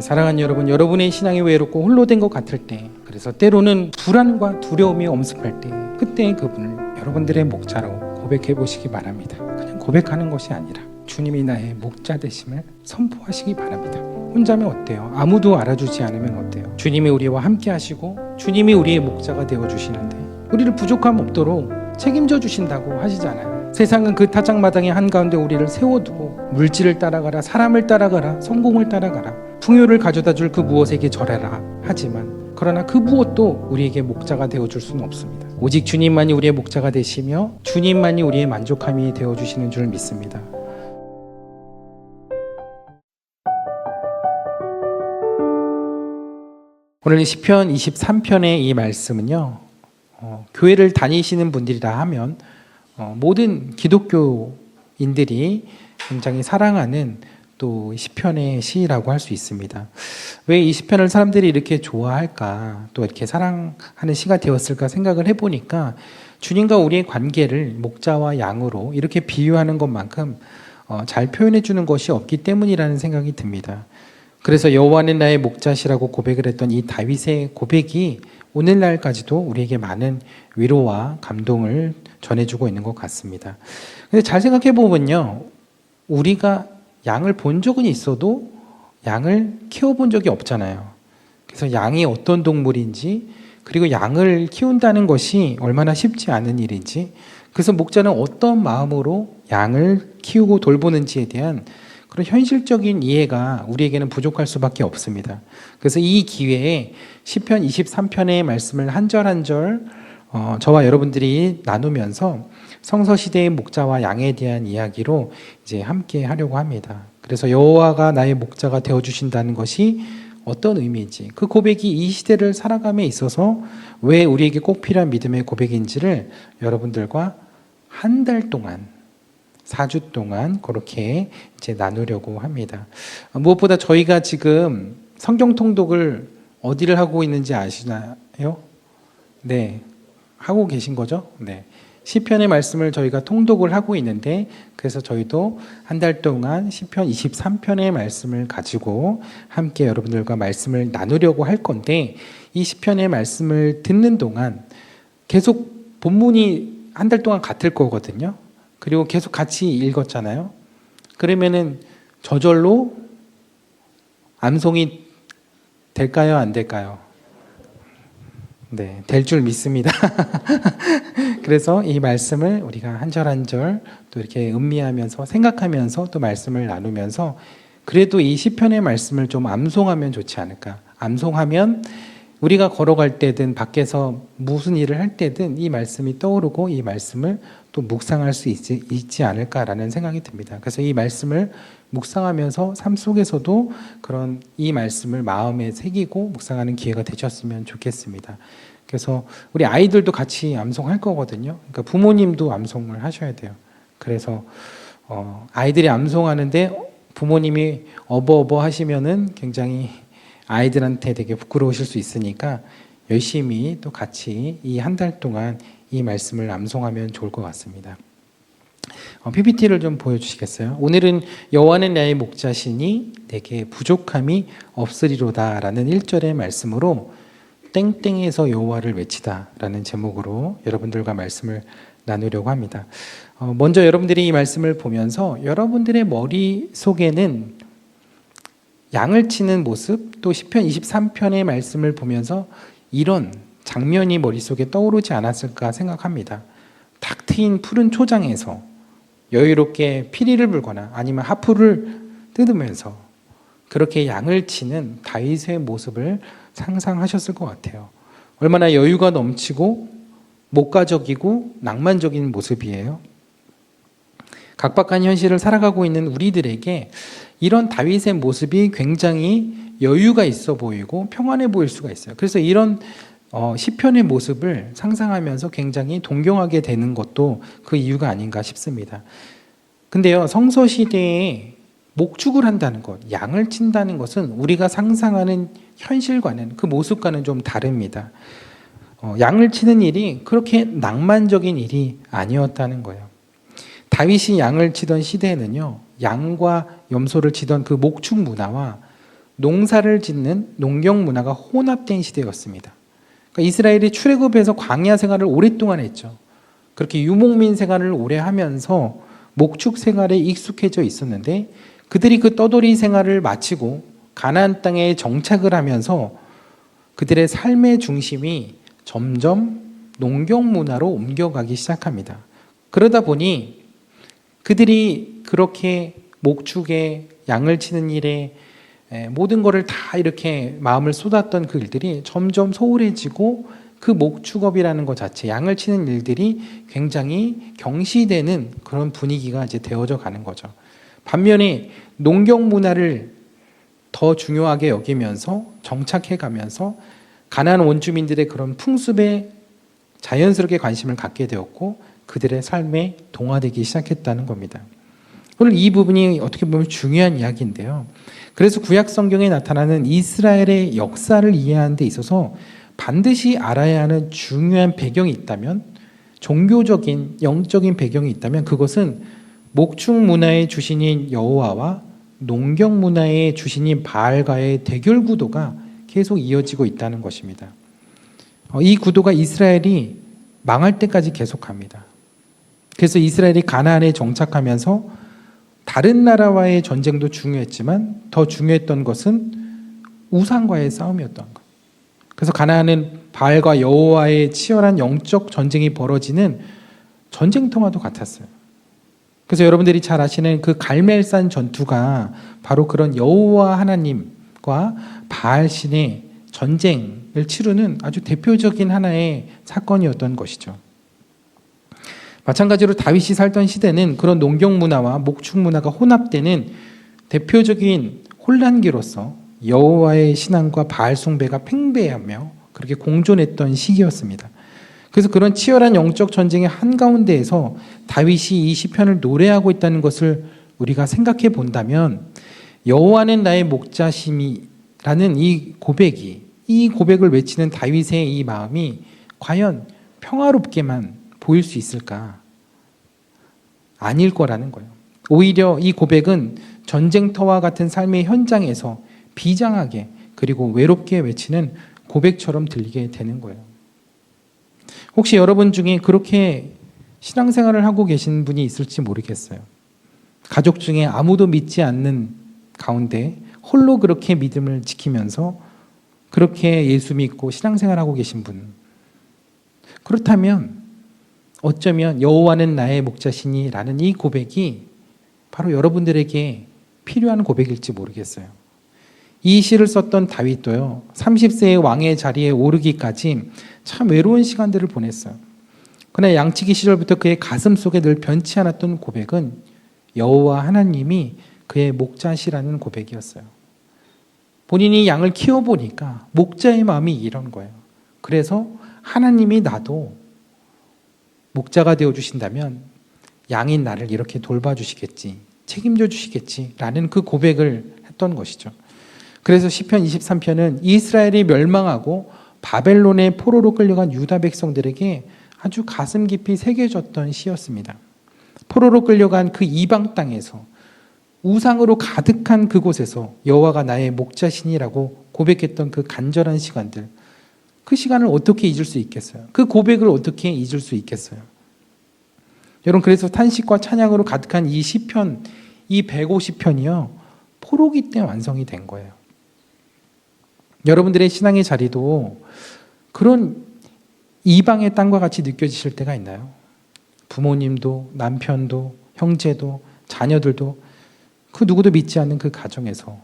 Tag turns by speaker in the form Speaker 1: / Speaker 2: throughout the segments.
Speaker 1: 사랑하는 여러분, 여러분의 신앙이 외롭고 홀로 된 것 같을 때, 그래서 때로는 불안과 두려움이 엄습할 때, 그때 그분을 여러분들의 목자로 고백해 보시기 바랍니다. 그냥 고백하는 것이 아니라 주님이 나의 목자 되심을 선포하시기 바랍니다. 혼자면 어때요? 아무도 알아주지 않으면 어때요? 주님이 우리와 함께 하시고 주님이 우리의 목자가 되어주시는데 우리를 부족함 없도록 책임져 주신다고 하시잖아요. 세상은 그 타작마당의 한가운데 우리를 세워두고 물질을 따라가라, 사람을 따라가라, 성공을 따라가라, 풍요를 가져다 줄 그 무엇에게 절해라 하지만, 그러나 그 무엇도 우리에게 목자가 되어줄 수는 없습니다. 오직 주님만이 우리의 목자가 되시며 주님만이 우리의 만족함이 되어주시는 줄 믿습니다. 오늘 시편 23편의 이 말씀은요, 교회를 다니시는 분들이라 하면 모든 기독교인들이 굉장히 사랑하는 또 시편의 시라고 할 수 있습니다. 왜 이 시편을 사람들이 이렇게 좋아할까, 또 이렇게 사랑하는 시가 되었을까 생각을 해보니까 주님과 우리의 관계를 목자와 양으로 이렇게 비유하는 것만큼 잘 표현해 주는 것이 없기 때문이라는 생각이 듭니다. 그래서 여호와는 나의 목자시라고 고백을 했던 이 다윗의 고백이 오늘날까지도 우리에게 많은 위로와 감동을 전해주고 있는 것 같습니다. 근데 잘 생각해 보면요, 우리가 양을 본 적은 있어도 양을 키워본 적이 없잖아요. 그래서 양이 어떤 동물인지, 그리고 양을 키운다는 것이 얼마나 쉽지 않은 일인지, 그래서 목자는 어떤 마음으로 양을 키우고 돌보는지에 대한 그런 현실적인 이해가 우리에게는 부족할 수밖에 없습니다. 그래서 이 기회에 시편 23편의 말씀을 한 절 한 절 저와 여러분들이 나누면서 성서시대의 목자와 양에 대한 이야기로 이제 함께 하려고 합니다. 그래서 여호와가 나의 목자가 되어주신다는 것이 어떤 의미인지, 그 고백이 이 시대를 살아감에 있어서 왜 우리에게 꼭 필요한 믿음의 고백인지를 여러분들과 한 달 동안, 4주 동안 그렇게 이제 나누려고 합니다. 무엇보다 저희가 지금 성경 통독을 어디를 하고 있는지 아시나요? 네, 하고 계신 거죠? 네. 시편의 말씀을 저희가 통독을 하고 있는데, 그래서 저희도 한 달 동안 시편 23편의 말씀을 가지고 함께 여러분들과 말씀을 나누려고 할 건데, 이 시편의 말씀을 듣는 동안 계속 본문이 한 달 동안 같을 거거든요. 그리고 계속 같이 읽었잖아요. 그러면은 저절로 암송이 될까요? 안 될까요? 네, 될 줄 믿습니다. 그래서 이 말씀을 우리가 한 절 한 절 또 이렇게 음미하면서 생각하면서 또 말씀을 나누면서, 그래도 이 시편의 말씀을 좀 암송하면 좋지 않을까. 암송하면 우리가 걸어갈 때든 밖에서 무슨 일을 할 때든 이 말씀이 떠오르고 이 말씀을 또 묵상할 수 있지 않을까라는 생각이 듭니다. 그래서 이 말씀을 묵상하면서 삶 속에서도 그런 이 말씀을 마음에 새기고 묵상하는 기회가 되셨으면 좋겠습니다. 그래서 우리 아이들도 같이 암송할 거거든요. 그러니까 부모님도 암송을 하셔야 돼요. 그래서 아이들이 암송하는데 부모님이 어버어버 하시면은 굉장히 아이들한테 되게 부끄러우실 수 있으니까 열심히 또 같이 이 한 달 동안 이 말씀을 암송하면 좋을 것 같습니다. PPT를 좀 보여주시겠어요? 오늘은 여호와는 나의 목자시니 내게 부족함이 없으리로다 라는 1절의 말씀으로 땡땡에서 여호와를 외치다 라는 제목으로 여러분들과 말씀을 나누려고 합니다. 먼저 여러분들이 이 말씀을 보면서 여러분들의 머릿속에는 양을 치는 모습, 또 시편 23편의 말씀을 보면서 이런 장면이 머릿속에 떠오르지 않았을까 생각합니다. 탁 트인 푸른 초장에서 여유롭게 피리를 불거나 아니면 하프를 뜯으면서 그렇게 양을 치는 다윗의 모습을 상상하셨을 것 같아요. 얼마나 여유가 넘치고 목가적이고 낭만적인 모습이에요. 각박한 현실을 살아가고 있는 우리들에게 이런 다윗의 모습이 굉장히 여유가 있어 보이고 평안해 보일 수가 있어요. 그래서 이런 시편의 모습을 상상하면서 굉장히 동경하게 되는 것도 그 이유가 아닌가 싶습니다. 근데요, 성서시대에 목축을 한다는 것, 양을 친다는 것은 우리가 상상하는 현실과는, 그 모습과는 좀 다릅니다. 양을 치는 일이 그렇게 낭만적인 일이 아니었다는 거예요. 다윗이 양을 치던 시대에는요, 양과 염소를 치던 그 목축 문화와 농사를 짓는 농경 문화가 혼합된 시대였습니다. 그러니까 이스라엘이 출애굽에서 광야 생활을 오랫동안 했죠. 그렇게 유목민 생활을 오래 하면서 목축 생활에 익숙해져 있었는데 그들이 그 떠돌이 생활을 마치고 가나안 땅에 정착을 하면서 그들의 삶의 중심이 점점 농경 문화로 옮겨가기 시작합니다. 그러다 보니 그들이 그렇게 목축에 양을 치는 일에 모든 것을 다 이렇게 마음을 쏟았던 그 일들이 점점 소홀해지고 그 목축업이라는 것 자체, 양을 치는 일들이 굉장히 경시되는 그런 분위기가 이제 되어져 가는 거죠. 반면에 농경 문화를 더 중요하게 여기면서 정착해 가면서 가나안 원주민들의 그런 풍습에 자연스럽게 관심을 갖게 되었고 그들의 삶에 동화되기 시작했다는 겁니다. 오늘 이 부분이 어떻게 보면 중요한 이야기인데요. 그래서 구약 성경에 나타나는 이스라엘의 역사를 이해하는 데 있어서 반드시 알아야 하는 중요한 배경이 있다면, 종교적인 영적인 배경이 있다면 그것은 목축 문화의 주신인 여호와와 농경 문화의 주신인 바알과의 대결 구도가 계속 이어지고 있다는 것입니다. 이 구도가 이스라엘이 망할 때까지 계속합니다. 그래서 이스라엘이 가나안에 정착하면서 다른 나라와의 전쟁도 중요했지만 더 중요했던 것은 우상과의 싸움이었던 것. 그래서 가나안은 바알과 여호와의 치열한 영적 전쟁이 벌어지는 전쟁터와도 같았어요. 그래서 여러분들이 잘 아시는 그 갈멜산 전투가 바로 그런 여호와 하나님과 바알 신의 전쟁을 치르는 아주 대표적인 하나의 사건이었던 것이죠. 마찬가지로 다윗이 살던 시대는 그런 농경 문화와 목축 문화가 혼합되는 대표적인 혼란기로서 여호와의 신앙과 바알 숭배가 팽배하며 그렇게 공존했던 시기였습니다. 그래서 그런 치열한 영적 전쟁의 한가운데에서 다윗이 이 시편을 노래하고 있다는 것을 우리가 생각해 본다면 여호와는 나의 목자심이라는 이 고백을 외치는 다윗의 이 마음이 과연 평화롭게만 보일 수 있을까? 아닐 거라는 거예요. 오히려 이 고백은 전쟁터와 같은 삶의 현장에서 비장하게 그리고 외롭게 외치는 고백처럼 들리게 되는 거예요. 혹시 여러분 중에 그렇게 신앙생활을 하고 계신 분이 있을지 모르겠어요. 가족 중에 아무도 믿지 않는 가운데 홀로 그렇게 믿음을 지키면서 그렇게 예수 믿고 신앙생활하고 계신 분. 그렇다면 어쩌면 여호와는 나의 목자시니 라는 이 고백이 바로 여러분들에게 필요한 고백일지 모르겠어요. 이 시를 썼던 다윗도요, 30세의 왕의 자리에 오르기까지 참 외로운 시간들을 보냈어요. 그러나 양치기 시절부터 그의 가슴 속에 늘 변치 않았던 고백은 여호와 하나님이 그의 목자시라는 고백이었어요. 본인이 양을 키워보니까 목자의 마음이 이런 거예요. 그래서 하나님이 나도 목자가 되어주신다면 양인 나를 이렇게 돌봐주시겠지, 책임져 주시겠지라는 그 고백을 했던 것이죠. 그래서 시편 23편은 이스라엘이 멸망하고 바벨론의 포로로 끌려간 유다 백성들에게 아주 가슴 깊이 새겨졌던 시였습니다. 포로로 끌려간 그 이방 땅에서 우상으로 가득한 그곳에서 여호와가 나의 목자시니라고 고백했던 그 간절한 시간들, 그 시간을 어떻게 잊을 수 있겠어요? 그 고백을 어떻게 잊을 수 있겠어요? 여러분, 그래서 탄식과 찬양으로 가득한 이 시편, 이 150편이요, 포로기 때 완성이 된 거예요. 여러분들의 신앙의 자리도 그런 이방의 땅과 같이 느껴지실 때가 있나요? 부모님도, 남편도, 형제도, 자녀들도 그 누구도 믿지 않는 그 가정에서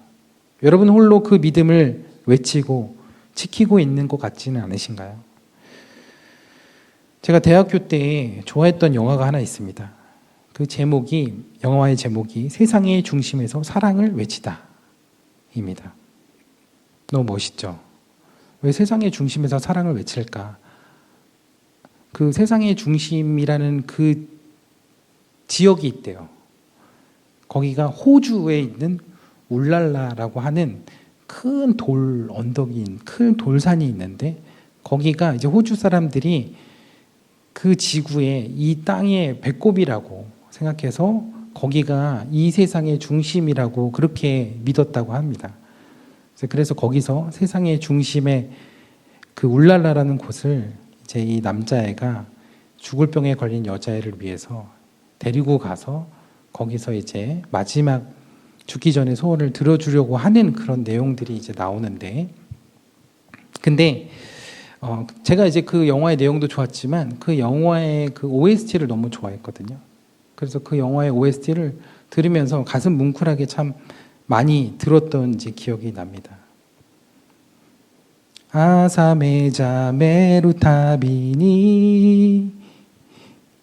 Speaker 1: 여러분 홀로 그 믿음을 외치고 지키고 있는 것 같지는 않으신가요? 제가 대학교 때 좋아했던 영화가 하나 있습니다. 그 영화의 제목이 세상의 중심에서 사랑을 외치다 입니다. 너무 멋있죠? 왜 세상의 중심에서 사랑을 외칠까? 그 세상의 중심이라는 그 지역이 있대요. 거기가 호주에 있는 울랄라라고 하는 큰 큰 돌산이 있는데, 거기가 이제 호주 사람들이 그 지구의 이 땅의 배꼽이라고 생각해서 거기가 이 세상의 중심이라고 그렇게 믿었다고 합니다. 그래서 거기서 세상의 중심에 그 울랄라라는 곳을 이제 이 남자애가 죽을 병에 걸린 여자애를 위해서 데리고 가서 거기서 이제 마지막 죽기 전에 소원을 들어주려고 하는 그런 내용들이 이제 나오는데, 근데 제가 이제 그 영화의 내용도 좋았지만 그 영화의 그 OST를 너무 좋아했거든요. 그래서 그 영화의 OST를 들으면서 가슴 뭉클하게 참 많이 들었던 이제 기억이 납니다. 아사메자 메루타비니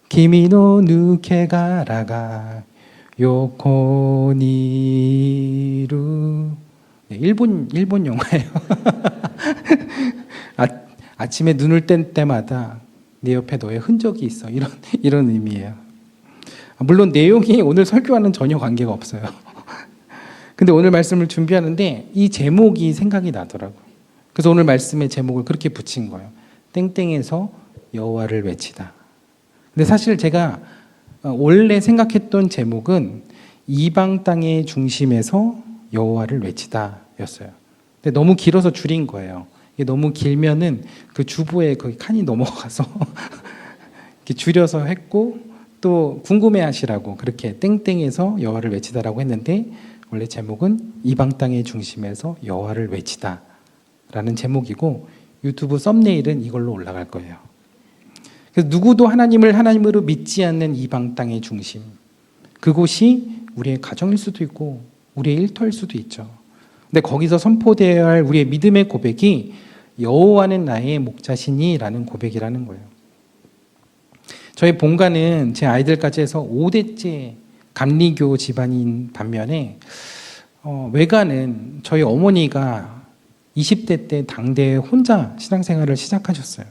Speaker 1: 키미노 누케가라가 요코니루. 네, 일본 영화예요. 아침에 눈을 뗀 때마다 내 옆에 너의 흔적이 있어. 이런 의미예요. 물론 내용이 오늘 설교와는 전혀 관계가 없어요. 근데 오늘 말씀을 준비하는데 이 제목이 생각이 나더라고요. 그래서 오늘 말씀의 제목을 그렇게 붙인 거예요. 땡땡에서 여호와를 외치다. 근데 사실 제가 원래 생각했던 제목은 이방 땅의 중심에서 여호와를 외치다였어요. 근데 너무 길어서 줄인 거예요. 이게 너무 길면은 그 주보에 거기 칸이 넘어가서 이렇게 줄여서 했고, 또 궁금해하시라고 그렇게 땡땡에서 여호와를 외치다라고 했는데 원래 제목은 이방 땅의 중심에서 여호와를 외치다라는 제목이고 유튜브 썸네일은 이걸로 올라갈 거예요. 그래서 누구도 하나님을 하나님으로 믿지 않는 이방 땅의 중심, 그곳이 우리의 가정일 수도 있고 우리의 일터일 수도 있죠. 근데 거기서 선포되어야 할 우리의 믿음의 고백이 여호와는 나의 목자시니라는 고백이라는 거예요. 저희 본가는 제 아이들까지 해서 5대째 감리교 집안인 반면에 외가는 저희 어머니가 20대 때 당대에 혼자 신앙생활을 시작하셨어요.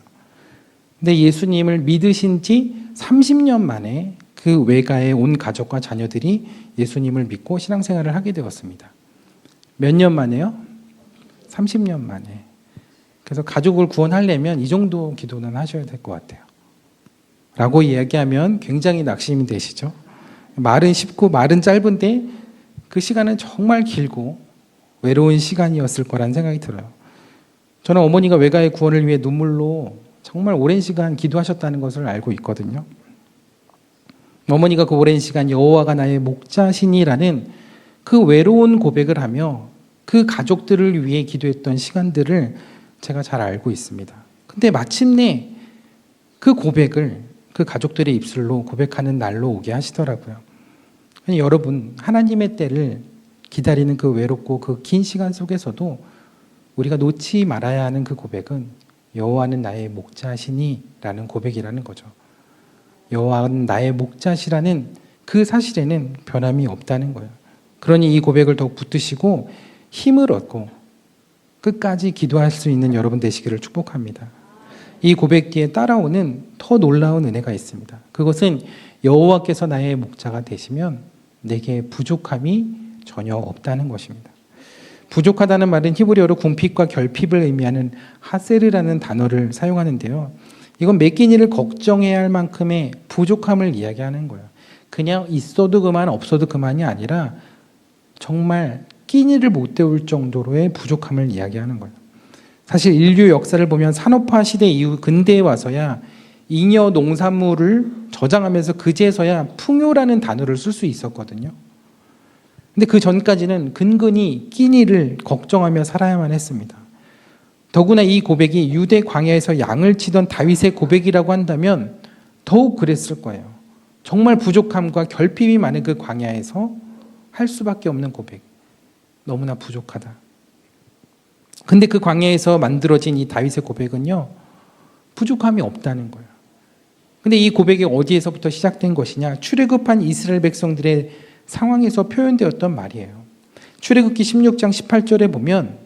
Speaker 1: 근데 예수님을 믿으신 지 30년 만에 그 외가의 온 가족과 자녀들이 예수님을 믿고 신앙생활을 하게 되었습니다. 몇 년 만에요? 30년 만에. 그래서 가족을 구원하려면 이 정도 기도는 하셔야 될 것 같아요. 라고 이야기하면 굉장히 낙심이 되시죠? 말은 쉽고 말은 짧은데 그 시간은 정말 길고 외로운 시간이었을 거라는 생각이 들어요. 저는 어머니가 외가의 구원을 위해 눈물로 정말 오랜 시간 기도하셨다는 것을 알고 있거든요. 어머니가 그 오랜 시간 여호와가 나의 목자시니라는 그 외로운 고백을 하며 그 가족들을 위해 기도했던 시간들을 제가 잘 알고 있습니다. 근데 마침내 그 고백을 그 가족들의 입술로 고백하는 날로 오게 하시더라고요. 아니, 여러분, 하나님의 때를 기다리는 그 외롭고 그 긴 시간 속에서도 우리가 놓지 말아야 하는 그 고백은 여호와는 나의 목자시니라는 고백이라는 거죠. 여호와는 나의 목자시라는 그 사실에는 변함이 없다는 거예요. 그러니 이 고백을 더욱 붙드시고 힘을 얻고 끝까지 기도할 수 있는 여러분 되시기를 축복합니다. 이 고백 뒤에 따라오는 더 놀라운 은혜가 있습니다. 그것은 여호와께서 나의 목자가 되시면 내게 부족함이 전혀 없다는 것입니다. 부족하다는 말은 히브리어로 궁핍과 결핍을 의미하는 하세르라는 단어를 사용하는데요. 이건 매 끼니를 걱정해야 할 만큼의 부족함을 이야기하는 거예요. 그냥 있어도 그만 없어도 그만이 아니라 정말 끼니를 못 때울 정도로의 부족함을 이야기하는 거예요. 사실 인류 역사를 보면 산업화 시대 이후 근대에 와서야 잉여 농산물을 저장하면서 그제서야 풍요라는 단어를 쓸 수 있었거든요. 근데 그 전까지는 근근히 끼니를 걱정하며 살아야만 했습니다. 더구나 이 고백이 유대 광야에서 양을 치던 다윗의 고백이라고 한다면 더욱 그랬을 거예요. 정말 부족함과 결핍이 많은 그 광야에서 할 수밖에 없는 고백. 너무나 부족하다. 근데 그 광야에서 만들어진 이 다윗의 고백은요, 부족함이 없다는 거예요. 근데 이 고백이 어디에서부터 시작된 것이냐? 출애굽한 이스라엘 백성들의 상황에서 표현되었던 말이에요. 출애굽기 16장 18절에 보면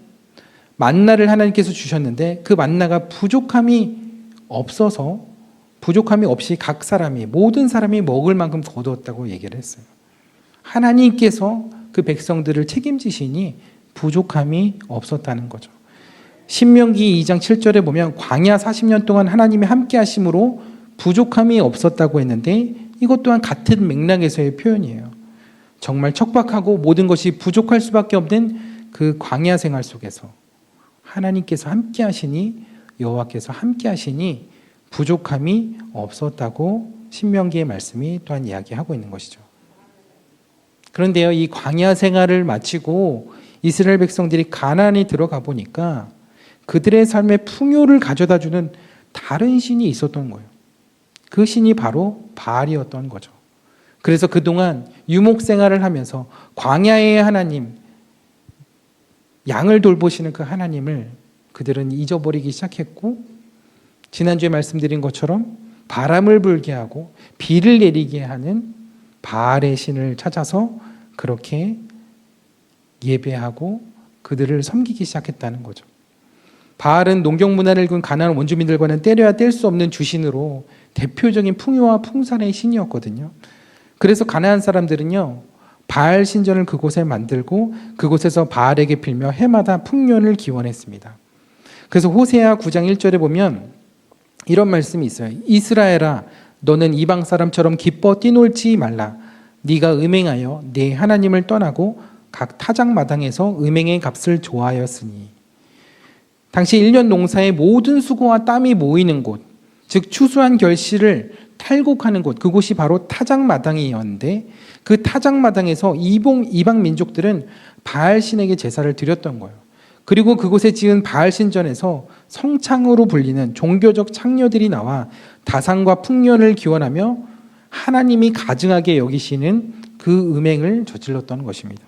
Speaker 1: 만나를 하나님께서 주셨는데 그 만나가 부족함이 없어서 부족함이 없이 각 사람이 모든 사람이 먹을 만큼 거두었다고 얘기를 했어요. 하나님께서 그 백성들을 책임지시니 부족함이 없었다는 거죠. 신명기 2장 7절에 보면 광야 40년 동안 하나님이 함께 하심으로 부족함이 없었다고 했는데 이것 또한 같은 맥락에서의 표현이에요. 정말 척박하고 모든 것이 부족할 수밖에 없는 그 광야 생활 속에서 하나님께서 함께 하시니, 여호와께서 함께 하시니 부족함이 없었다고 신명기의 말씀이 또한 이야기하고 있는 것이죠. 그런데요, 이 광야 생활을 마치고 이스라엘 백성들이 가나안에 들어가 보니까 그들의 삶의 풍요를 가져다 주는 다른 신이 있었던 거예요. 그 신이 바로 바알이었던 거죠. 그래서 그동안 유목 생활을 하면서 광야의 하나님, 양을 돌보시는 그 하나님을 그들은 잊어버리기 시작했고, 지난주에 말씀드린 것처럼 바람을 불게 하고 비를 내리게 하는 바알의 신을 찾아서 그렇게 예배하고 그들을 섬기기 시작했다는 거죠. 바알은 농경 문화를 군 가나안 원주민들과는 때려야 뗄 수 없는 주신으로 대표적인 풍요와 풍산의 신이었거든요. 그래서 가나안 사람들은요, 바알 신전을 그곳에 만들고 그곳에서 바알에게 빌며 해마다 풍년을 기원했습니다. 그래서 호세아 9장 1절에 보면 이런 말씀이 있어요. 이스라엘아, 너는 이방 사람처럼 기뻐 뛰놀지 말라. 네가 음행하여 네 하나님을 떠나고 각 타작마당에서 음행의 값을 좋아하였으니. 당시 1년 농사의 모든 수고와 땀이 모이는 곳, 즉 추수한 결실을 탈곡하는 곳, 그곳이 바로 타작마당이었는데, 그 타작마당에서 이방 민족들은 바알 신에게 제사를 드렸던 거예요. 그리고 그곳에 지은 바알 신전에서 성창으로 불리는 종교적 창녀들이 나와 다산과 풍년을 기원하며 하나님이 가증하게 여기시는 그 음행을 저질렀던 것입니다.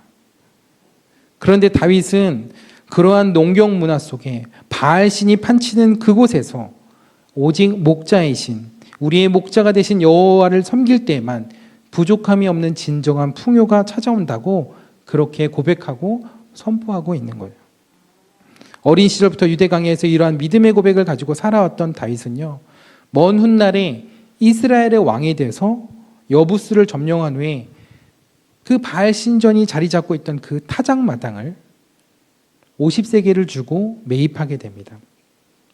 Speaker 1: 그런데 다윗은 그러한 농경 문화 속에 바알 신이 판치는 그곳에서 오직 목자의 신, 우리의 목자가 되신 여호와를 섬길 때에만 부족함이 없는 진정한 풍요가 찾아온다고 그렇게 고백하고 선포하고 있는 거예요. 어린 시절부터 유대 광야에서 이러한 믿음의 고백을 가지고 살아왔던 다윗은요, 먼 훗날에 이스라엘의 왕이 돼서 여부스를 점령한 후에 그 바알 신전이 자리 잡고 있던 그 타작마당을 50세겔을 주고 매입하게 됩니다.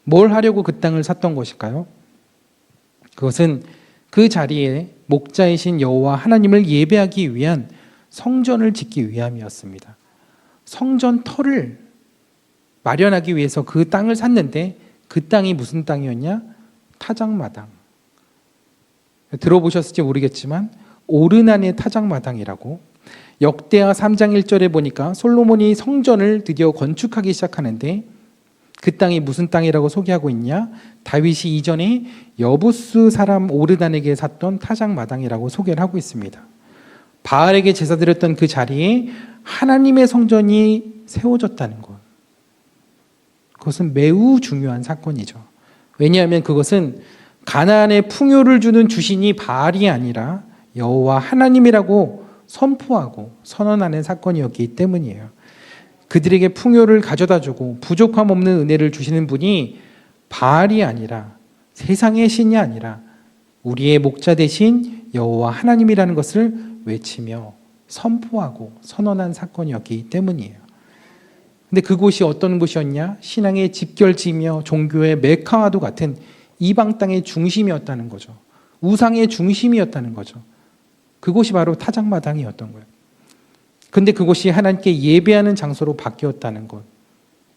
Speaker 1: 뭘 하려고 그 땅을 샀던 것일까요? 그것은 그 자리에 목자이신 여호와 하나님을 예배하기 위한 성전을 짓기 위함이었습니다. 성전 터를 마련하기 위해서 그 땅을 샀는데, 그 땅이 무슨 땅이었냐? 타작마당. 들어보셨을지 모르겠지만 오르난의 타작마당이라고, 역대하 3장 1절에 보니까 솔로몬이 성전을 드디어 건축하기 시작하는데 그 땅이 무슨 땅이라고 소개하고 있냐? 다윗이 이전에 여부스 사람 오르난에게 샀던 타작마당이라고 소개를 하고 있습니다. 바알에게 제사 드렸던 그 자리에 하나님의 성전이 세워졌다는 것, 그것은 매우 중요한 사건이죠. 왜냐하면 그것은 가나안의 풍요를 주는 주신이 바알이 아니라 여호와 하나님이라고 선포하고 선언하는 사건이었기 때문이에요. 그들에게 풍요를 가져다주고 부족함 없는 은혜를 주시는 분이 바알이 아니라, 세상의 신이 아니라 우리의 목자 되신 여호와 하나님이라는 것을 외치며 선포하고 선언한 사건이었기 때문이에요. 근데 그곳이 어떤 곳이었냐? 신앙의 집결지이며 종교의 메카와도 같은 이방 땅의 중심이었다는 거죠. 우상의 중심이었다는 거죠. 그곳이 바로 타작마당이었던 거예요. 근데 그곳이 하나님께 예배하는 장소로 바뀌었다는 것,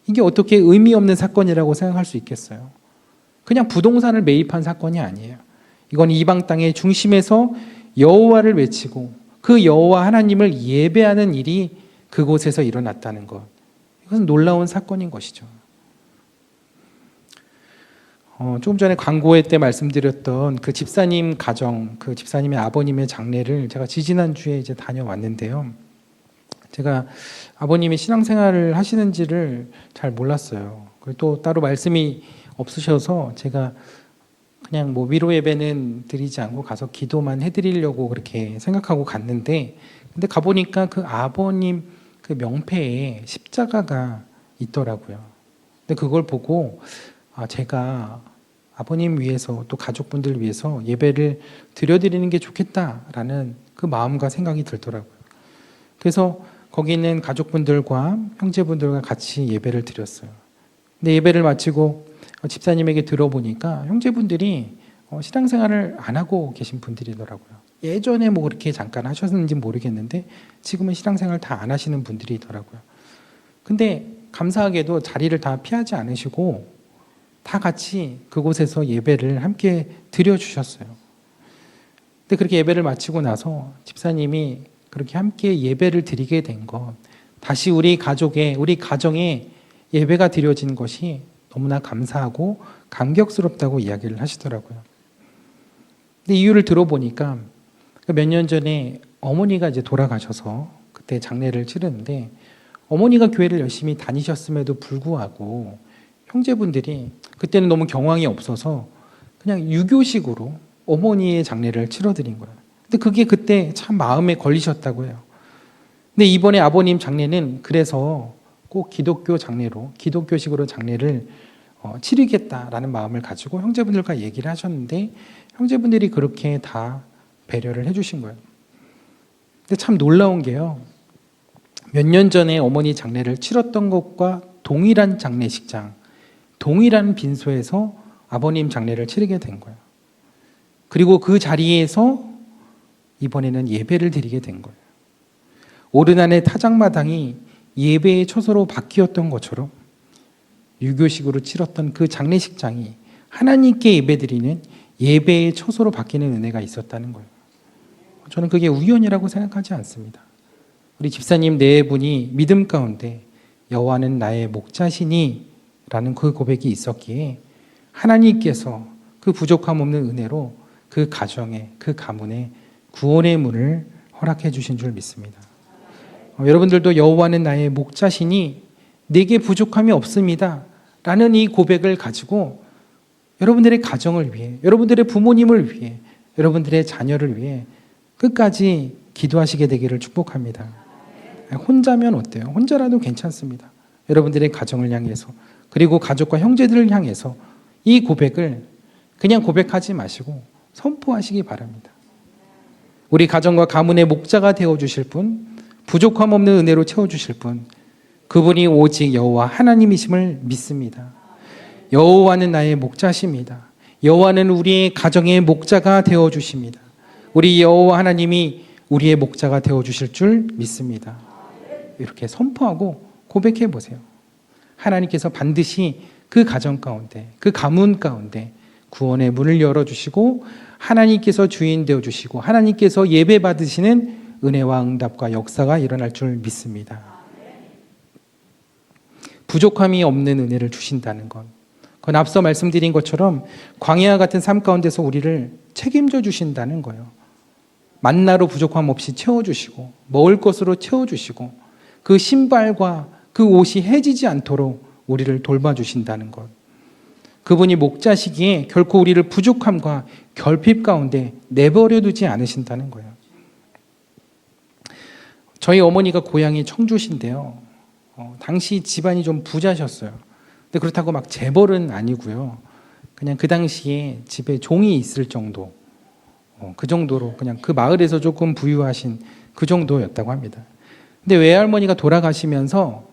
Speaker 1: 이게 어떻게 의미 없는 사건이라고 생각할 수 있겠어요? 그냥 부동산을 매입한 사건이 아니에요. 이건 이방 땅의 중심에서 여호와를 외치고 그 여호와 하나님을 예배하는 일이 그곳에서 일어났다는 것, 이것은 놀라운 사건인 것이죠. 조금 전에 광고회 때 말씀드렸던 그 집사님 가정, 그 집사님의 아버님의 장례를 제가 지지난주에 이제 다녀왔는데요. 제가 아버님이 신앙생활을 하시는지를 잘 몰랐어요. 그리고 또 따로 말씀이 없으셔서 제가 그냥 뭐 위로 예배는 드리지 않고 가서 기도만 해드리려고 그렇게 생각하고 갔는데, 근데 가보니까 그 아버님 그 명패에 십자가가 있더라고요. 근데 그걸 보고 제가 아버님 위해서 또 가족분들 위해서 예배를 드려드리는 게 좋겠다라는 그 마음과 생각이 들더라고요. 그래서 거기 있는 가족분들과 형제분들과 같이 예배를 드렸어요. 근데 예배를 마치고 집사님에게 들어보니까 형제분들이 신앙생활을 안 하고 계신 분들이더라고요. 예전에 뭐 그렇게 잠깐 하셨는지 모르겠는데 지금은 신앙생활 다 안 하시는 분들이더라고요. 근데 감사하게도 자리를 다 피하지 않으시고 다 같이 그곳에서 예배를 함께 드려주셨어요. 근데 그렇게 예배를 마치고 나서 집사님이 그렇게 함께 예배를 드리게 된 것, 다시 우리 가정에 예배가 드려진 것이 너무나 감사하고 감격스럽다고 이야기를 하시더라고요. 근데 이유를 들어보니까 몇 년 전에 어머니가 이제 돌아가셔서 그때 장례를 치르는데 어머니가 교회를 열심히 다니셨음에도 불구하고 형제분들이 그때는 너무 경황이 없어서 그냥 유교식으로 어머니의 장례를 치러드린 거예요. 근데 그게 그때 참 마음에 걸리셨다고 해요. 근데 이번에 아버님 장례는 그래서 꼭 기독교 장례로, 기독교식으로 장례를 치르겠다라는 마음을 가지고 형제분들과 얘기를 하셨는데 형제분들이 그렇게 다 배려를 해주신 거예요. 근데 참 놀라운 게요. 몇 년 전에 어머니 장례를 치렀던 것과 동일한 장례식장, 동일한 빈소에서 아버님 장례를 치르게 된 거예요. 그리고 그 자리에서 이번에는 예배를 드리게 된 거예요. 오르난의 타작마당이 예배의 초소로 바뀌었던 것처럼 유교식으로 치렀던 그 장례식장이 하나님께 예배드리는 예배의 초소로 바뀌는 은혜가 있었다는 거예요. 저는 그게 우연이라고 생각하지 않습니다. 우리 집사님 네 분이 믿음 가운데 여호와는 나의 목자시니 라는 그 고백이 있었기에 하나님께서 그 부족함 없는 은혜로 그 가정에, 그 가문에 구원의 문을 허락해 주신 줄 믿습니다. 여러분들도 여호와는 나의 목자시니 내게 부족함이 없습니다 라는 이 고백을 가지고 여러분들의 가정을 위해, 여러분들의 부모님을 위해, 여러분들의 자녀를 위해 끝까지 기도하시게 되기를 축복합니다. 혼자면 어때요? 혼자라도 괜찮습니다. 여러분들의 가정을 향해서, 그리고 가족과 형제들을 향해서 이 고백을 그냥 고백하지 마시고 선포하시기 바랍니다. 우리 가정과 가문의 목자가 되어주실 분, 부족함 없는 은혜로 채워주실 분, 그분이 오직 여호와 하나님이심을 믿습니다. 여호와는 나의 목자십니다. 여호와는 우리의 가정의 목자가 되어주십니다. 우리 여호와 하나님이 우리의 목자가 되어주실 줄 믿습니다. 이렇게 선포하고 고백해 보세요. 하나님께서 반드시 그 가정 가운데, 그 가문 가운데 구원의 문을 열어주시고 하나님께서 주인 되어주시고 하나님께서 예배 받으시는 은혜와 응답과 역사가 일어날 줄 믿습니다. 부족함이 없는 은혜를 주신다는 것, 그건 앞서 말씀드린 것처럼 광야와 같은 삶 가운데서 우리를 책임져 주신다는 거예요. 만나로 부족함 없이 채워주시고 먹을 것으로 채워주시고 그 신발과 그 옷이 해지지 않도록 우리를 돌봐주신다는 것, 그분이 목자시기에 결코 우리를 부족함과 결핍 가운데 내버려 두지 않으신다는 거예요. 저희 어머니가 고향이 청주신데요. 당시 집안이 좀 부자셨어요. 근데 그렇다고 막 재벌은 아니고요. 그냥 그 당시에 집에 종이 있을 정도, 그 정도로 그냥 그 마을에서 조금 부유하신 그 정도였다고 합니다. 근데 외할머니가 돌아가시면서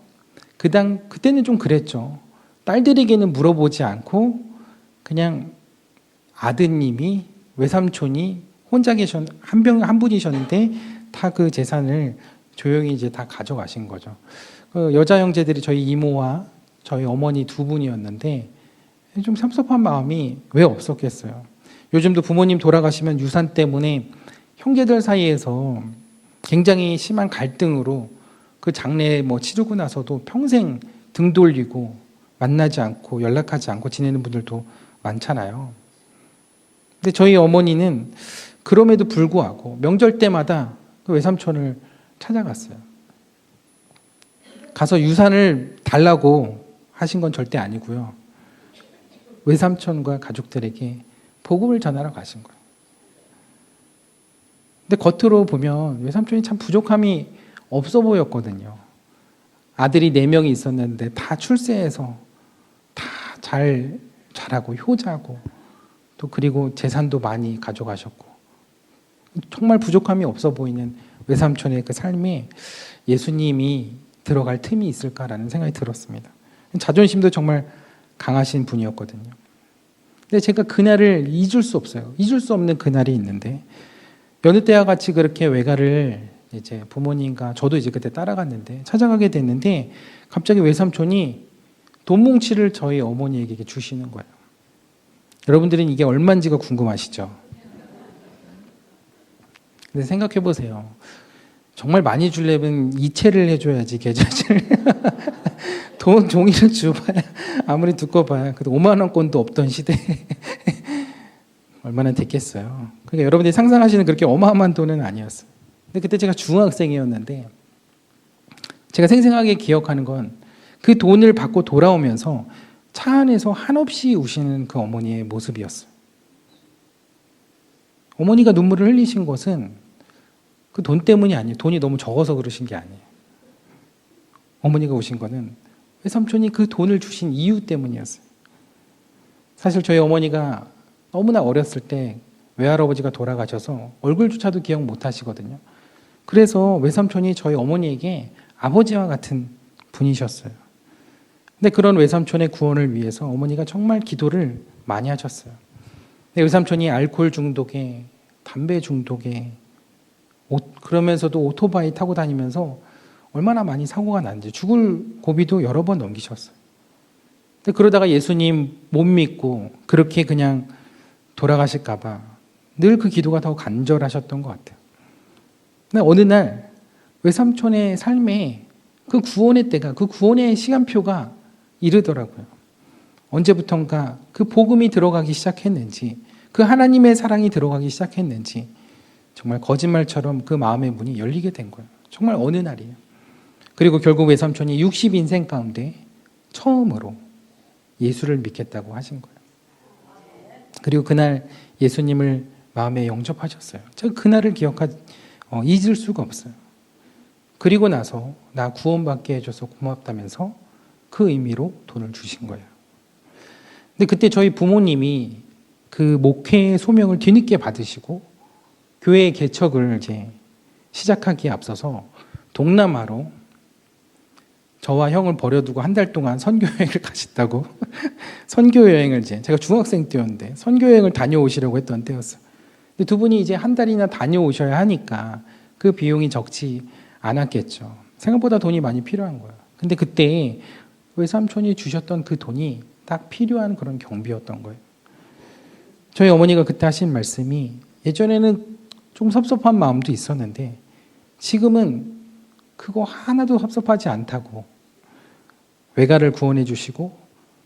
Speaker 1: 그때는 좀 그랬죠. 딸들에게는 물어보지 않고 그냥 아드님이, 외삼촌이 혼자 한 분이셨는데 다 그 재산을 조용히 이제 다 가져가신 거죠. 그 여자 형제들이 저희 이모와 저희 어머니 두 분이었는데 좀 섭섭한 마음이 왜 없었겠어요. 요즘도 부모님 돌아가시면 유산 때문에 형제들 사이에서 굉장히 심한 갈등으로 그 장례 치르고 나서도 평생 등 돌리고 만나지 않고 연락하지 않고 지내는 분들도 많잖아요. 근데 저희 어머니는 그럼에도 불구하고 명절 때마다 그 외삼촌을 찾아갔어요. 가서 유산을 달라고 하신 건 절대 아니고요. 외삼촌과 가족들에게 복음을 전하러 가신 거예요. 근데 겉으로 보면 외삼촌이 참 부족함이 없어 보였거든요. 아들이 4명이 있었는데 다 출세해서 다 잘하고 효자고 또 그리고 재산도 많이 가져가셨고 정말 부족함이 없어 보이는 외삼촌의 그 삶에 예수님이 들어갈 틈이 있을까라는 생각이 들었습니다. 자존심도 정말 강하신 분이었거든요. 근데 제가 그날을 잊을 수 없어요. 잊을 수 없는 그날이 있는데 여느 때와 같이 그렇게 외가를 이제 부모님과 저도 이제 그때 따라갔는데 찾아가게 됐는데 갑자기 외삼촌이 돈 뭉치를 저희 어머니에게 주시는 거예요. 여러분들은 이게 얼마인지가 궁금하시죠? 근데 생각해 보세요. 정말 많이 주려면 이체를 해줘야지 계좌를. 돈 종이를 줘봐야 아무리 두꺼봐야 그래도 5만 원권도 없던 시대에 얼마나 됐겠어요. 그러니까 여러분들이 상상하시는 그렇게 어마어마한 돈은 아니었어요. 근데 그때 제가 중학생이었는데 제가 생생하게 기억하는 건 그 돈을 받고 돌아오면서 차 안에서 한없이 우시는 그 어머니의 모습이었어요. 어머니가 눈물을 흘리신 것은 그 돈 때문이 아니에요. 돈이 너무 적어서 그러신 게 아니에요. 어머니가 우신 거는 외삼촌이 그 돈을 주신 이유 때문이었어요. 사실 저희 어머니가 너무나 어렸을 때 외할아버지가 돌아가셔서 얼굴조차도 기억 못 하시거든요. 그래서 외삼촌이 저희 어머니에게 아버지와 같은 분이셨어요. 근데 그런 외삼촌의 구원을 위해서 어머니가 정말 기도를 많이 하셨어요. 근데 외삼촌이 알코올 중독에, 담배 중독에, 그러면서도 오토바이 타고 다니면서 얼마나 많이 사고가 났는지 죽을 고비도 여러 번 넘기셨어요. 근데 그러다가 예수님 못 믿고 그렇게 그냥 돌아가실까봐 늘 그 기도가 더 간절하셨던 것 같아요. 근데 어느 날 외삼촌의 삶에 그 구원의 때가, 그 구원의 시간표가 이르더라고요. 언제부턴가 그 복음이 들어가기 시작했는지, 그 하나님의 사랑이 들어가기 시작했는지 정말 거짓말처럼 그 마음의 문이 열리게 된 거예요. 정말 어느 날이에요. 그리고 결국 외삼촌이 60인생 가운데 처음으로 예수를 믿겠다고 하신 거예요. 그리고 그날 예수님을 마음에 영접하셨어요. 제가 그날을 잊을 수가 없어요. 그리고 나서 나 구원받게 해줘서 고맙다면서 그 의미로 돈을 주신 거예요. 근데 그때 저희 부모님이 그 목회의 소명을 뒤늦게 받으시고 교회 개척을 이제 시작하기에 앞서서 동남아로 저와 형을 버려두고 한 달 동안 선교여행을 가셨다고 선교여행을 제가 중학생 때였는데 선교여행을 다녀오시려고 했던 때였어요. 근데 두 분이 이제 한 달이나 다녀오셔야 하니까 그 비용이 적지 않았겠죠. 생각보다 돈이 많이 필요한 거예요. 근데 그때 외삼촌이 주셨던 그 돈이 딱 필요한 그런 경비였던 거예요. 저희 어머니가 그때 하신 말씀이 예전에는 좀 섭섭한 마음도 있었는데 지금은 그거 하나도 섭섭하지 않다고 외가를 구원해 주시고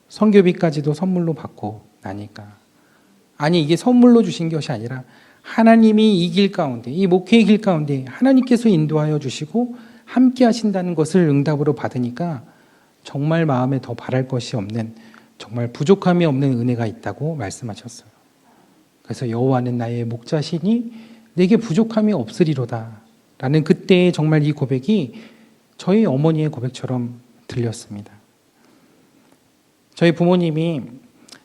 Speaker 1: 선교비까지도 선물로 받고 나니까, 아니 이게 선물로 주신 것이 아니라 하나님이 이 길 가운데, 이 목회의 길 가운데 하나님께서 인도하여 주시고 함께 하신다는 것을 응답으로 받으니까 정말 마음에 더 바랄 것이 없는, 정말 부족함이 없는 은혜가 있다고 말씀하셨어요. 그래서 여호와는 나의 목자시니 내게 부족함이 없으리로다 라는 그때의 정말 이 고백이 저희 어머니의 고백처럼 들렸습니다. 저희 부모님이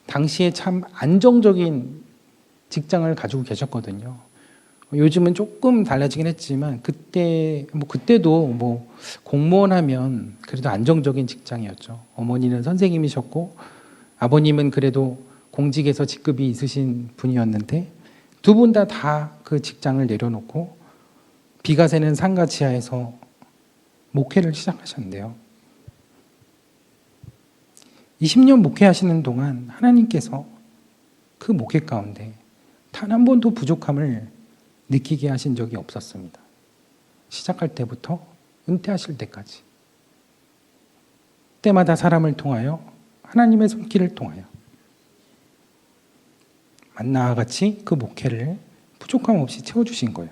Speaker 1: 당시에 참 안정적인 직장을 가지고 계셨거든요. 요즘은 조금 달라지긴 했지만 그때도 공무원 하면 그래도 안정적인 직장이었죠. 어머니는 선생님이셨고 아버님은 그래도 공직에서 직급이 있으신 분이었는데 두 분 다 그 직장을 내려놓고 비가 새는 상가 지하에서 목회를 시작하셨는데요. 20년 목회하시는 동안 하나님께서 그 목회 가운데 단 한 번도 부족함을 느끼게 하신 적이 없었습니다. 시작할 때부터 은퇴하실 때까지. 때마다 사람을 통하여 하나님의 손길을 통하여 만나와 같이 그 목회를 부족함 없이 채워주신 거예요.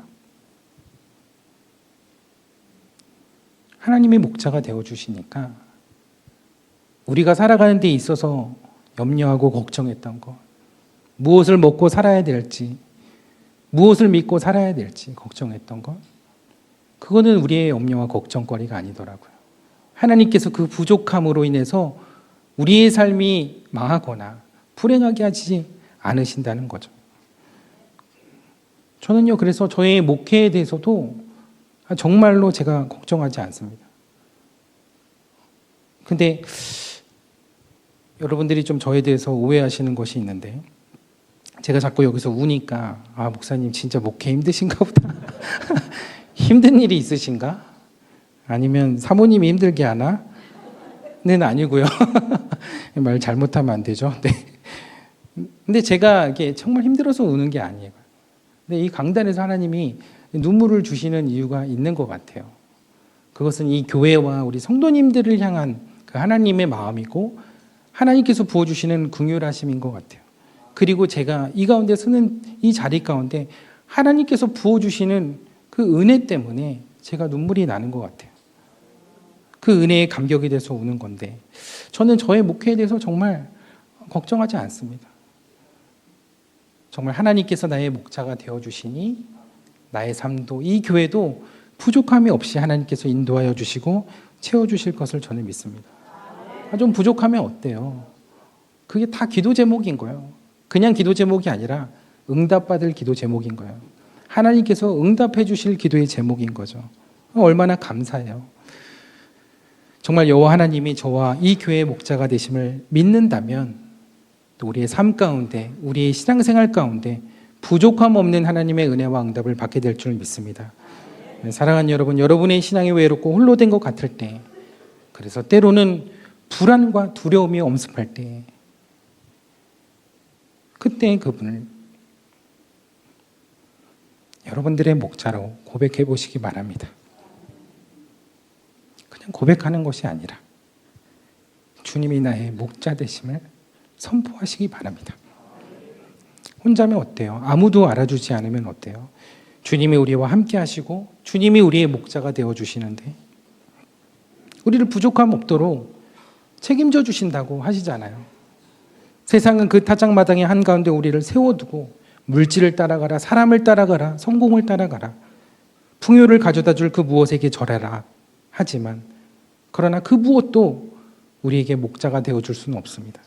Speaker 1: 하나님의 목자가 되어주시니까 우리가 살아가는 데 있어서 염려하고 걱정했던 것, 무엇을 먹고 살아야 될지, 무엇을 믿고 살아야 될지 걱정했던 것, 그거는 우리의 염려와 걱정거리가 아니더라고요. 하나님께서 그 부족함으로 인해서 우리의 삶이 망하거나 불행하게 하지 않으신다는 거죠. 저는요, 그래서 저의 목회에 대해서도 정말로 제가 걱정하지 않습니다. 근데 여러분들이 좀 저에 대해서 오해하시는 것이 있는데, 제가 자꾸 여기서 우니까 목사님 진짜 목회 힘드신가 보다 힘든 일이 있으신가? 아니면 사모님이 힘들게 하나? 는 아니고요. 말 잘못하면 안 되죠. 네. 근데 제가 이게 정말 힘들어서 우는 게 아니에요. 근데 이 강단에서 하나님이 눈물을 주시는 이유가 있는 것 같아요. 그것은 이 교회와 우리 성도님들을 향한 그 하나님의 마음이고 하나님께서 부어주시는 긍휼하심인 것 같아요. 그리고 제가 이 가운데 서는 이 자리 가운데 하나님께서 부어주시는 그 은혜 때문에 제가 눈물이 나는 것 같아요. 그 은혜에 감격이 돼서 우는 건데 저는 저의 목회에 대해서 정말 걱정하지 않습니다. 정말 하나님께서 나의 목자가 되어주시니 나의 삶도 이 교회도 부족함이 없이 하나님께서 인도하여 주시고 채워주실 것을 저는 믿습니다. 좀 부족하면 어때요? 그게 다 기도 제목인 거예요. 그냥 기도 제목이 아니라 응답받을 기도 제목인 거예요. 하나님께서 응답해 주실 기도의 제목인 거죠. 얼마나 감사해요. 정말 여호와 하나님이 저와 이 교회의 목자가 되심을 믿는다면 또 우리의 삶 가운데 우리의 신앙생활 가운데 부족함 없는 하나님의 은혜와 응답을 받게 될 줄 믿습니다. 사랑하는 여러분, 여러분의 신앙이 외롭고 홀로 된 것 같을 때, 그래서 때로는 불안과 두려움이 엄습할 때, 그때 그분을 여러분들의 목자로 고백해 보시기 바랍니다. 그냥 고백하는 것이 아니라 주님이 나의 목자 되심을 선포하시기 바랍니다. 혼자면 어때요? 아무도 알아주지 않으면 어때요? 주님이 우리와 함께 하시고 주님이 우리의 목자가 되어주시는데 우리를 부족함 없도록 책임져 주신다고 하시잖아요. 세상은 그 타작마당의 한가운데 우리를 세워두고 물질을 따라가라, 사람을 따라가라, 성공을 따라가라, 풍요를 가져다 줄 그 무엇에게 절해라 하지만 그러나 그 무엇도 우리에게 목자가 되어줄 수는 없습니다.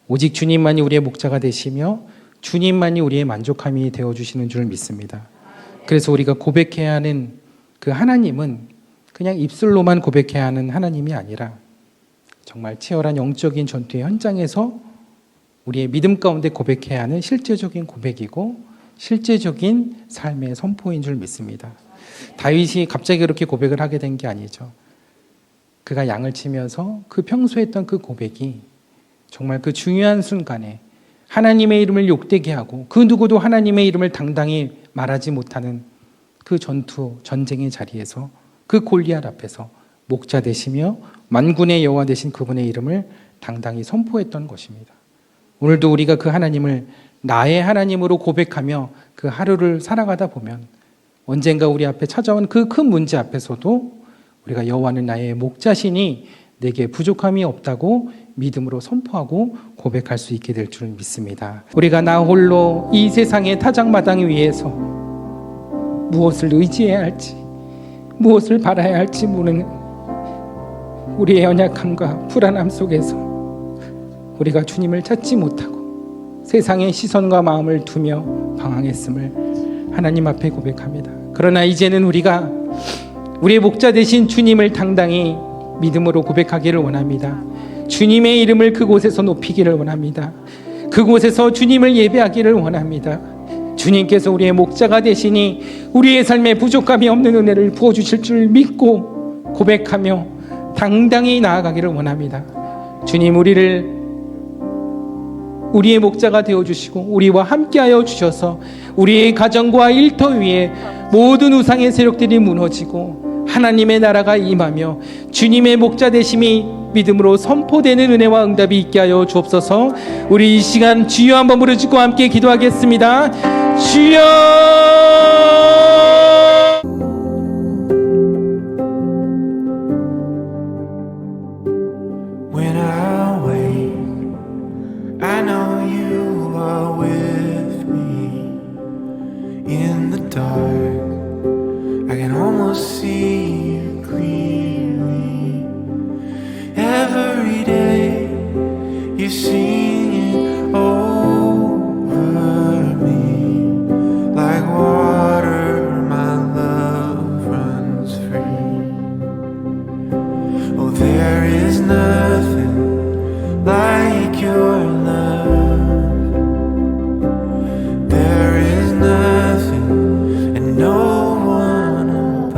Speaker 1: 오직 주님만이 우리의 목자가 되시며 주님만이 우리의 만족함이 되어주시는 줄 믿습니다. 그래서 우리가 고백해야 하는 그 하나님은 그냥 입술로만 고백해야 하는 하나님이 아니라 정말 치열한 영적인 전투의 현장에서 우리의 믿음 가운데 고백해야 하는 실제적인 고백이고 실제적인 삶의 선포인 줄 믿습니다. 다윗이 갑자기 그렇게 고백을 하게 된 게 아니죠. 그가 양을 치면서 그 평소에 했던 그 고백이 정말 그 중요한 순간에 하나님의 이름을 욕되게 하고 그 누구도 하나님의 이름을 당당히 말하지 못하는 그 전쟁의 자리에서 그 골리앗 앞에서 목자 되시며 만군의 여호와 되신 그분의 이름을 당당히 선포했던 것입니다. 오늘도 우리가 그 하나님을 나의 하나님으로 고백하며 그 하루를 살아가다 보면 언젠가 우리 앞에 찾아온 그 큰 문제 앞에서도 우리가 여호와는 나의 목자시니 내게 부족함이 없다고 믿음으로 선포하고 고백할 수 있게 될 줄 믿습니다. 우리가 나 홀로 이 세상의 타작마당 위에서 무엇을 의지해야 할지 무엇을 바라야 할지 모르는 우리의 연약함과 불안함 속에서 우리가 주님을 찾지 못하고 세상의 시선과 마음을 두며 방황했음을 하나님 앞에 고백합니다. 그러나 이제는 우리가 우리의 목자 되신 주님을 당당히 믿음으로 고백하기를 원합니다. 주님의 이름을 그곳에서 높이기를 원합니다. 그곳에서 주님을 예배하기를 원합니다. 주님께서 우리의 목자가 되시니 우리의 삶에 부족함이 없는 은혜를 부어주실 줄 믿고 고백하며 당당히 나아가기를 원합니다. 주님, 우리의 목자가 되어주시고 우리와 함께하여 주셔서 우리의 가정과 일터 위에 모든 우상의 세력들이 무너지고 하나님의 나라가 임하며 주님의 목자 되심이 믿음으로 선포되는 은혜와 응답이 있게 하여 주옵소서. 우리 이 시간 주여 한번 부르짖고 함께 기도하겠습니다. 주여!
Speaker 2: When I wake, I know you are with me. In the dark, I can almost see you clearly. Every day, you're singing over me. Like water, my love runs free. Oh, there is nothing like your love. There is nothing and no one above.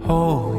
Speaker 2: hold